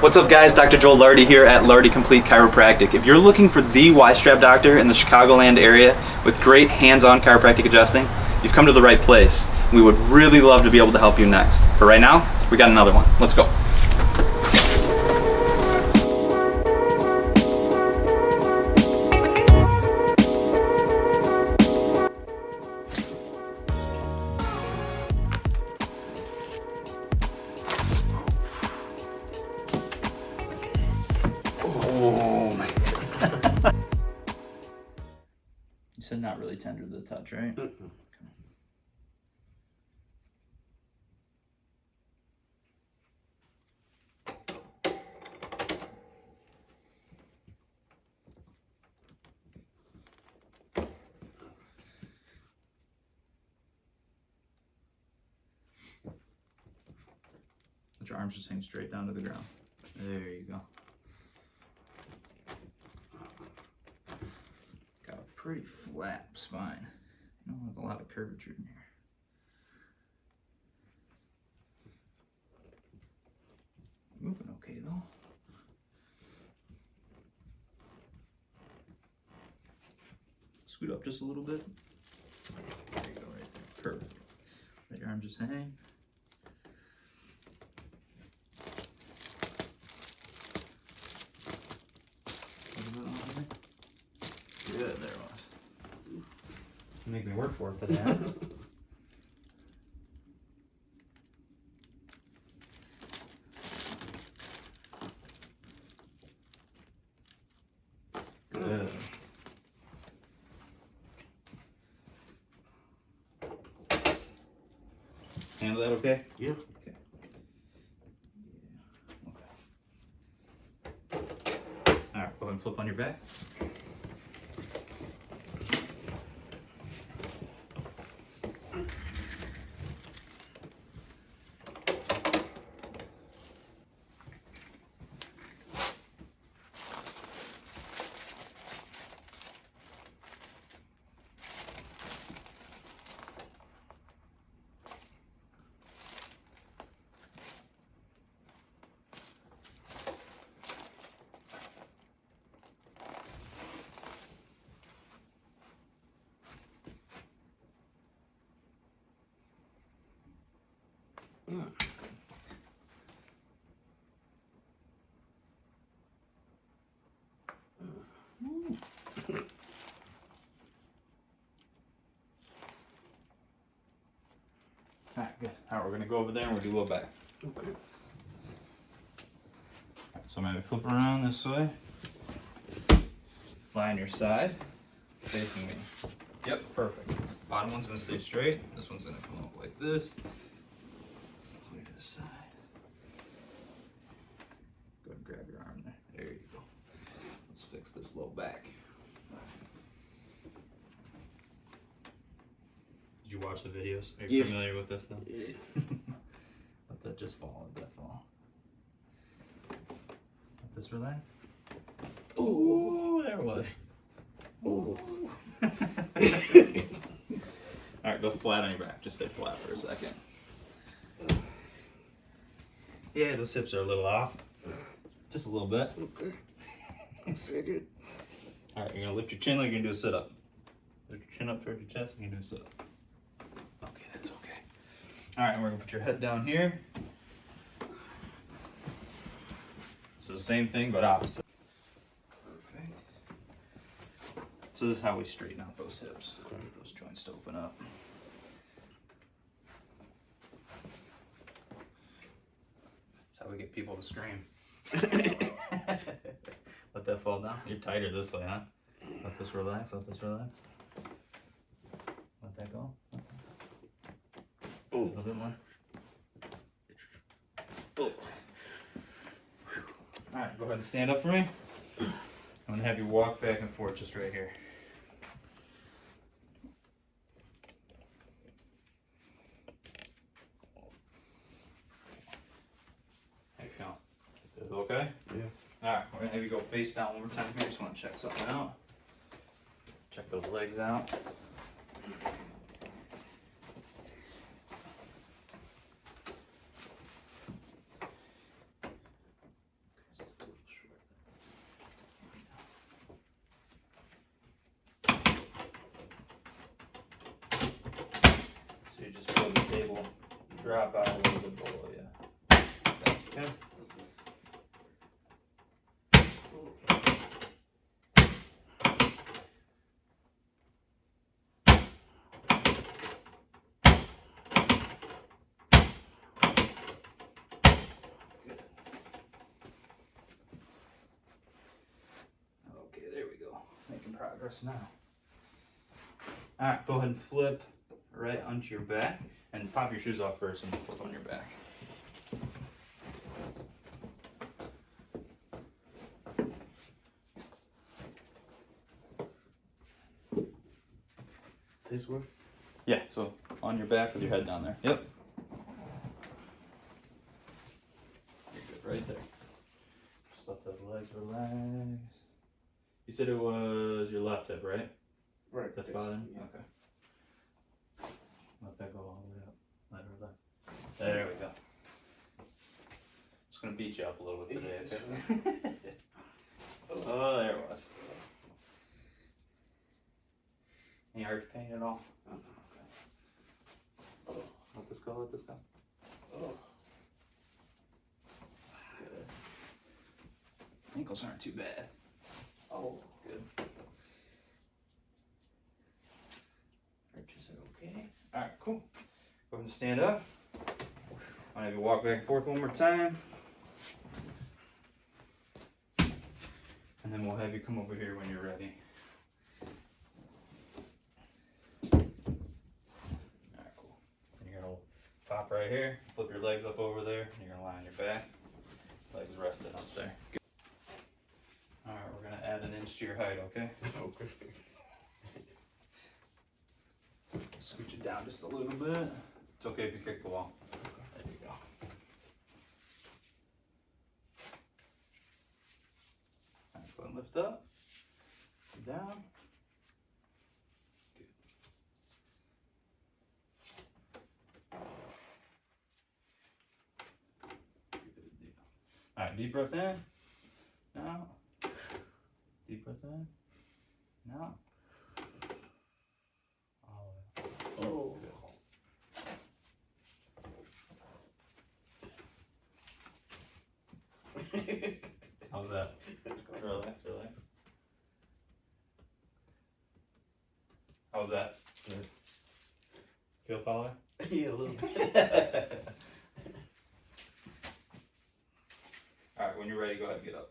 What's up guys, Dr. Joel Lardi here at Lardi Complete Chiropractic. If you're looking for the ystrap doctor in the Chicagoland area with great hands-on chiropractic adjusting, you've come to the right place. We would really love to be able to help you next. But right now, we got another one. Let's go. Oh my God. You said not really tender to the touch, right? Mm-mm. Let your arms just hang straight down to the ground. There you go. Got a pretty flat spine. You don't have a lot of curvature in here. Moving okay though. Scoot up just a little bit. There you go, right there. Perfect. Let your arms just hang. Good, there it was. Make me work for it today, huh? Good. Handle that okay? Yeah. Okay. Yeah. Okay. Alright, go ahead and flip on your back. Alright, good. Alright, we're going to go over there and we'll do a little back. Okay. So I'm going to flip around this way. Lie on your side, facing me. Yep, perfect. Bottom one's going to stay straight. This one's going to come up like this. Way to the side. Go ahead and grab your arm there. There you go. Let's fix this low back. Did you watch the videos? Are you familiar with this though? Yeah. Let that just fall. Let that fall. Let this relax. Ooh, there it was. Ooh. Alright, go flat on your back. Just stay flat for a second. Yeah, those hips are a little off. Just a little bit. Okay. I figured. Alright, you're gonna lift your chin like you're gonna do a sit-up. Lift your chin up towards your chest and you're gonna do a sit-up. Okay, that's okay. Alright, and we're gonna put your head down here. So same thing, but opposite. Perfect. So this is how we straighten out those hips. Get those joints to open up. That's how we get people to scream. Let that fall down. You're tighter this way, huh? Let this relax, let this relax. Let that go. Oh. A little bit more. Oh. Alright, go ahead and stand up for me. I'm going to have you walk back and forth just right here. How you feeling? Is it okay? Yeah. Alright, we're going to have you go face down one more time here. Just want to check something out. Check those legs out. drop out a little bit below you. Okay. Okay, there we go. Making progress now. All right, go ahead and flip right onto your back and pop your shoes off first and flip on your back. This way? Yeah, so on your back with your head down there. Yep. You're good right there. Just let those legs relax. You said it was your left hip, right? Right. That's this, bothering? yeah. Okay. Let that go all the way up. Let her relax. There we go. Just gonna beat you up a little bit today, okay? Oh, there it was. Any arch pain at all? Okay. Let this go, let this go. Oh. Good. Ankles aren't too bad. Oh. Good. Arches are okay. Alright, cool. Go ahead and stand up. I'll have you walk back and forth one more time. And then we'll have you come over here when you're ready. Alright, cool. And you're gonna pop right here, flip your legs up over there, and you're gonna lie on your back. Legs rested up there. Good. Alright, we're gonna add an inch to your height, okay? Okay. Scooch it down just a little bit. It's okay if you kick the wall. There you go. Alright, go ahead and lift up. Down. Good. Good deal. Alright, deep breath in. Now. Deep breath in. Now. Oh. How's that? Relax, relax. How's that? Good. Feel taller? Yeah, a little bit. Alright, when you're ready, go ahead and get up.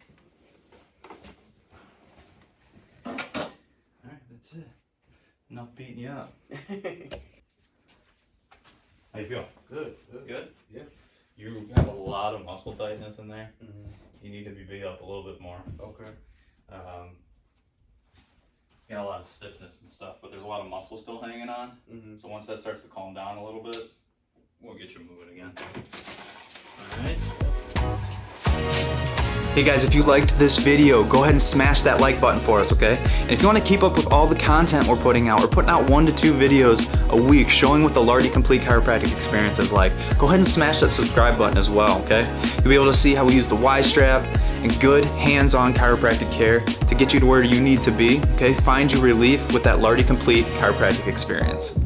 Alright, that's it. Enough beating you up. How you feel? Good. Good. Good? Yeah. You have a lot of muscle tightness in there. Mm-hmm. You need to be beat up a little bit more. Okay. You got a lot of stiffness and stuff, but there's a lot of muscle still hanging on. Mm-hmm. So once that starts to calm down a little bit, we'll get you moving again. Alright. Hey guys, if you liked this video, go ahead and smash that like button for us, okay? And if you want to keep up with all the content we're putting out, we're putting out 1 to 2 videos a week showing what the Lardi Complete Chiropractic experience is like. Go ahead and smash that subscribe button as well, okay? You'll be able to see how we use the ystrap and good hands-on chiropractic care to get you to where you need to be, okay? Find your relief with that Lardi Complete Chiropractic experience.